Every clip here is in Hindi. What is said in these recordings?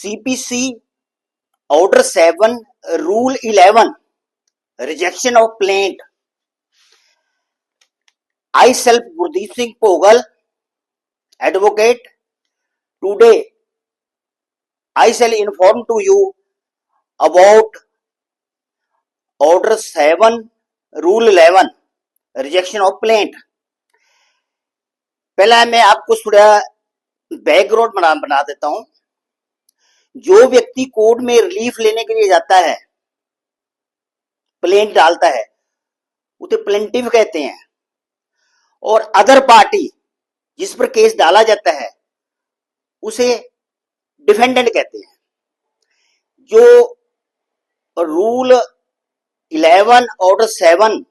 CPC Order 7 Rule 11 Rejection of Plaint. I self Gurdeep Singh Pogal, advocate. Today I shall inform to you about Order 7 Rule 11 Rejection of Plaint. पहला मैं आपको थोड़ा बैकग्राउंड बना देता हूं। जो व्यक्ति कोर्ट में रिलीफ लेने के लिए जाता है, प्लेंट डालता है, उसे प्लेंटिव कहते हैं। और अदर पार्टी जिस पर केस डाला जाता है उसे डिफेंडेंट कहते हैं। जो रूल 11 ऑर्डर 7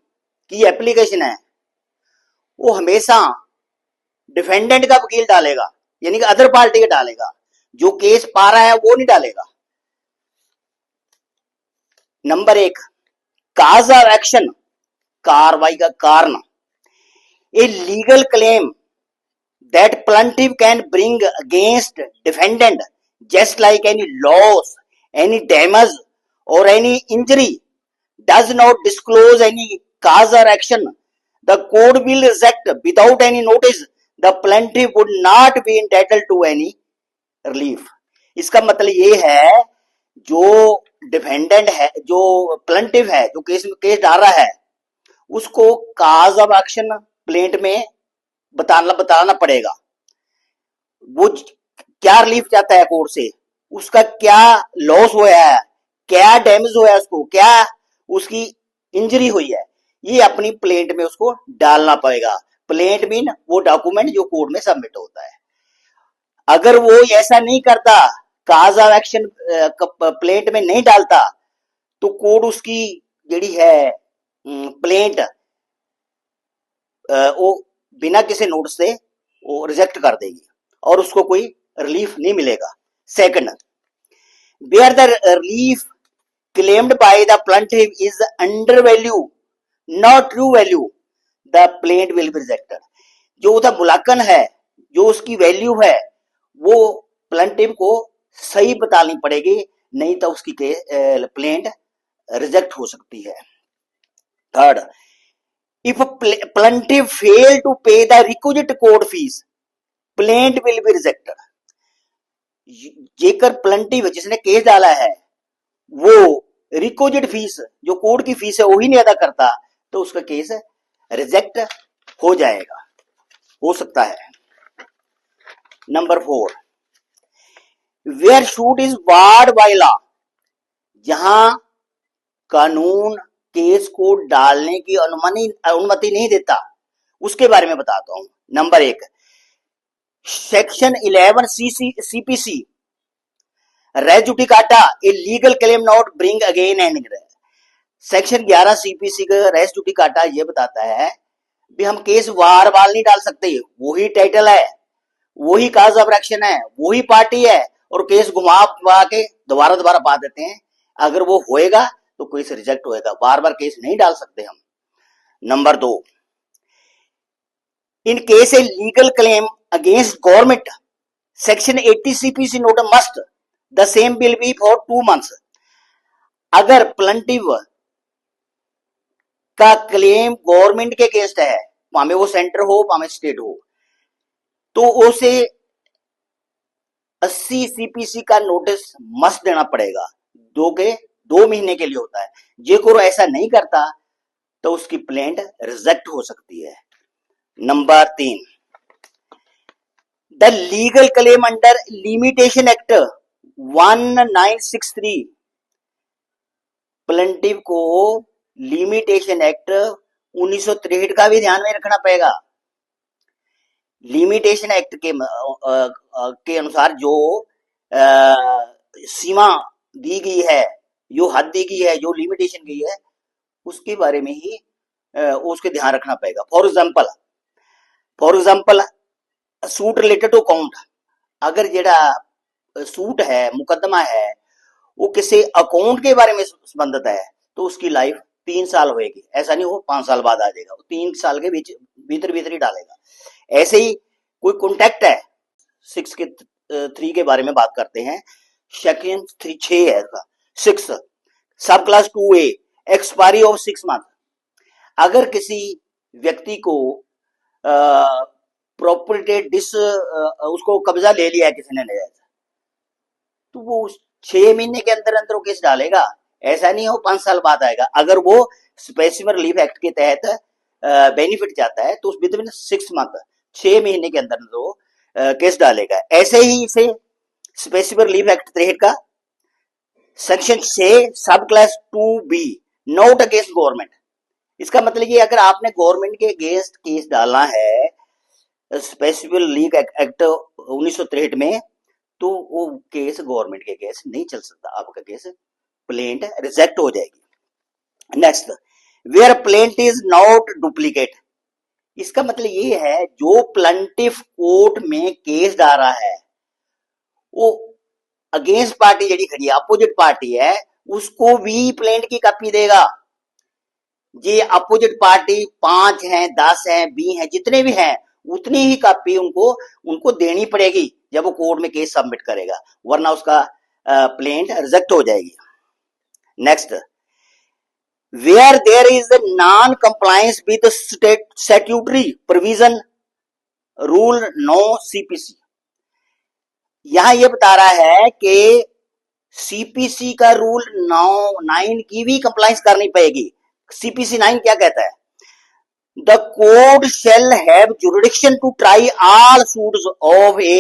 की एप्लीकेशन है वो हमेशा डिफेंडेंट का वकील डालेगा, यानी कि अदर पार्टी का डालेगा। जो केस पा रहा है वो नहीं डालेगा। नंबर 1, काज ऑफ एक्शन, कार्रवाई का कारण। A legal claim that plaintiff can bring against defendant just like any loss, any damage और any injury does not disclose any cause और action, the court will reject without any notice the plaintiff would not be entitled to any relief. इसका मतलब ये है जो डिफेंडेंट है, जो प्लेंटिफ है, जो केस डाल रहा है, उसको काज ऑफ एक्शन प्लेंट में बताना पड़ेगा। वो क्या रिलीफ चाहता है कोर्ट से, उसका क्या लॉस हुआ है, क्या डैमेज हुआ है, उसको क्या उसकी इंजरी हुई है, ये अपनी प्लेंट में उसको डालना पड़ेगा। प्लेंट मीन वो डॉक्यूमेंट जो कोर्ट में सबमिट होता है। अगर वो ऐसा नहीं करता, काज ऑफ एक्शन प्लेंट में नहीं डालता, तो कोर्ट उसकी जड़ी है प्लेंट वो बिना किसी नोटिस से वो रिजेक्ट कर देगी और उसको कोई रिलीफ नहीं मिलेगा। Second, where the relief claimed by the plaintiff is under value, not true value, the plaint will be rejected. जो उसका मुलाकन है, जो उसकी वैल्यू है, वो प्लेंटिफ को सही बतानी पड़ेगी, नहीं तो उसकी प्लेंट रिजेक्ट हो सकती है। Third, if plaintiff fail to pay the requisite court fees, plaint will be rejected. जेकर प्लेंटिफ जिसने केस डाला है वो रिक्विजिट फीस, जो कोर्ट की फीस है, वही नहीं अदा करता, तो उसका केस रिजेक्ट हो जाएगा, हो सकता है। Number 4, wear suit is barred by law, जहां कानून केस को डालने की अनुमति नहीं देता, उसके बारे में बताता हूं। Number 1, section 11 CPC res judicata, a legal claim not bring again any. Section 11 CPC का रेस जुडिकाटा ये बताता है भी हम केस बार बार नहीं डाल सकते। वही टाइटल है, वही काज ऑफ एक्शन है, वही पार्टी है, और केस घुमा के दोबारा पा देते हैं। अगर वो होएगा तो केस रिजेक्ट होएगा, बार बार केस नहीं डाल सकते हम। Number 2, in case A legal claim against government, section 80 CPC note must the same will be for 2 months. अगर प्लेंटिफ का क्लेम गवर्नमेंट के अगेंस्ट है, भावे वो सेंटर हो भावे स्टेट हो, तो उसे 80 CPC का नोटिस मस्ट देना पड़ेगा। 2 महीने के लिए होता है। जेकर ऐसा नहीं करता तो उसकी प्लेंट रिजेक्ट हो सकती है। Number 3, the legal claim under limitation act 1963, plaintiff को लिमिटेशन एक्ट 1963 का भी ध्यान में रखना पड़ेगा। लिमिटेशन एक्ट के अनुसार जो सीमा दी गई है, जो हद दी गई है, जो लिमिटेशन गई है, उसके बारे में ही उसके ध्यान रखना पड़ेगा। For example suit related to account, अगर जेड़ा सूट है, मुकदमा है, वो किसी अकाउंट के बारे में संबंधित है, तो उसकी लाइफ 3 साल होएगी। ऐसा नहीं हो 5 साल बाद आ जाएगा, 3 साल के भीतर ही डालेगा। ऐसे ही कोई कॉन्ट्रैक्ट है, 6 के 3 के बारे में बात करते हैं, सेक्शन 6 है इसका 6 सब class 2A expiry of 6 month. अगर किसी व्यक्ति को प्रॉपर्टी उसको कब्जा ले लिया है किसी ने नजायज, तो वो 6 महीने के अंदर अंदर वो केस डालेगा। ऐसा नहीं हो 5 साल बाद आएगा। अगर वो स्पेसिफिक रिलीफ एक्ट के तहत बेनिफिट चाहता है तो विद इन 6 मंथ 6 महीने के अंदर वो केस डालेगा। ऐसे ही इसे स्पेसिफिक रिलीफ एक्ट 63 का सेक्शन 6 सब class 2B not against government. इसका मतलब ये अगर आपने गवर्नमेंट के अगेंस्ट केस डालना है स्पेसिफिक रिलीफ एक्ट 1963 में, तो वो केस गवर्नमेंट के केस नहीं चल सकता, आपका केस प्लेंट रिजेक्ट हो जाएगी। Next, where plaint is not duplicate. इसका मतलब ये है जो प्लंटिफ कोर्ट में केस डाल रहा है वो अगेंस्ट पार्टी जड़ी खड़ी है, अपोजिट पार्टी है, उसको भी प्लेंट की कॉपी देगा। ये अपोजिट पार्टी 5 हैं 10 हैं 20 हैं जितने भी हैं उतनी ही कॉपी उनको देनी पड़ेगी जब वो कोर्ट में केस सबमिट करेगा, वरना उसका प्लेंट रिजेक्ट हो जाएगी। Next, where there is non compliance with statutory provision rule 9 CPC। यहां ये बता रहा है कि CPC का रूल 9 की भी कंप्लायंस करनी पड़ेगी। CPC 9 क्या कहता है? The court shall have jurisdiction to try all suits of a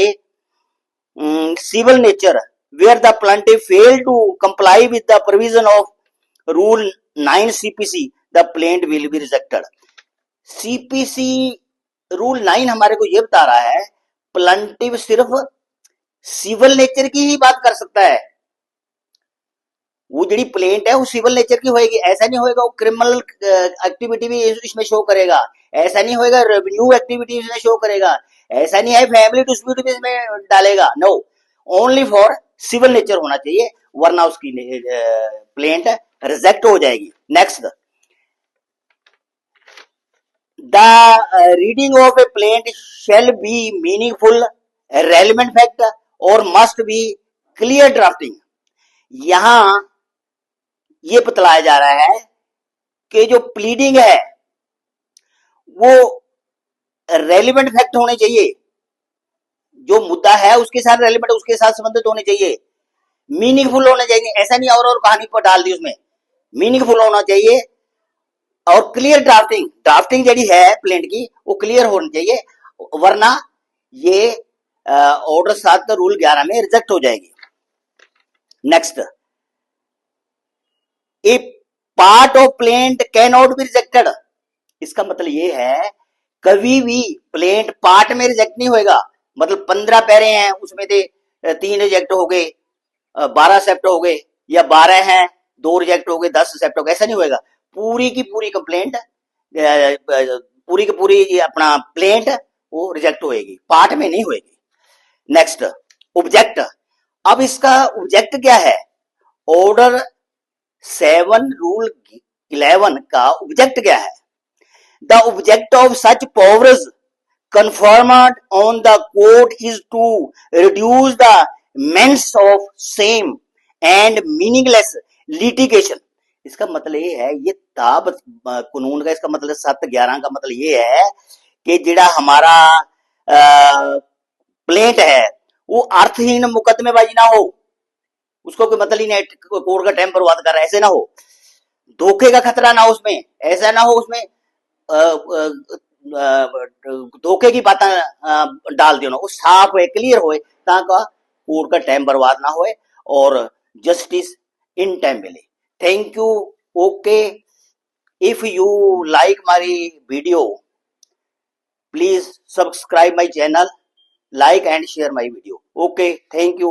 civil nature where the plaintiff failed to comply with the provision of Rule 9 CPC, the plaintiff will be rejected. CPC Rule 9 हमारे को ये बता रहा है प्लंटिव सिर्फ सिविल नेचर की ही बात कर सकता है। वो जी प्लेंट है वो सिविल नेचर की होएगी। ऐसा नहीं होएगा वो क्रिमिनल एक्टिविटी भी इसमें शो करेगा, ऐसा नहीं होएगा रेवेन्यू एक्टिविटी इसमें शो करेगा, ऐसा नहीं है फैमिली डिस्प्यूट भी इसमें डालेगा। No, only for civil nature होना चाहिए, वरना उसकी प्लेंट रिजेक्ट हो जाएगी। Next, the reading of a plaint shall be meaningful relevant fact और मस्ट बी क्लियर ड्राफ्टिंग। यहां ये बतलाया जा रहा है कि जो प्लीडिंग है वो रेलिवेंट फैक्ट होने चाहिए, जो मुद्दा है उसके साथ रेलिवेंट उसके साथ संबंधित होने चाहिए, मीनिंगफुल होने चाहिए। ऐसा नहीं और कहानी पर डाल दी, उसमें मीनिंगफुल होना चाहिए और क्लियर ड्राफ्टिंग जड़ी है प्लेंट की वो क्लियर होनी चाहिए, वरना ये ऑर्डर 7 का रूल 11 में रिजेक्ट हो जाएगी। Next, A part of plaint can not be rejected. इसका मतलब ये है कभी भी प्लेंट पार्ट में रिजेक्ट नहीं होएगा। मतलब 15 पैरे हैं उसमें से 3 रिजेक्ट हो गए, 12 एक्सेप्ट हो गए, या 12 हैं 2 रिजेक्ट हो गए, 10 एक्सेप्ट हो गए, ऐसा नहीं होएगा। पूरी की पूरी कंप्लेंट पूरी की पूरी अपना प्लेंट वो रिजेक्ट होएगी, पार्ट में नहीं होएगी। Next, object. अब इसका ऑब्जेक्ट क्या है? ऑर्डर 7 रूल 11 का ऑब्जेक्ट क्या है? The object of such powers conferred on the court is to reduce the menace of same and meaningless litigation. इसका मतलब ये है, ये ताब कानून का इसका मतलब 7-11 का मतलब ये है कि जिड़ा हमारा प्लेंट है वो अर्थहीन मुकदमेबाजी ना हो, उसको कोई मतलब ही नहीं कोर्ट का टाइम बर्बाद कर रहा है, ऐसे ना हो, धोखे का खतरा ना हो उसमें, ऐसा ना हो उसमें धोखे की बातें डाल दियो ना, वो साफ है क्लियर होए ताकि कोर्ट का टाइम बर्बाद ना होए और जस्टिस इन टाइम मिले। Thank you. Okay, if you like my video please subscribe my channel, like and share my video. Okay, thank you.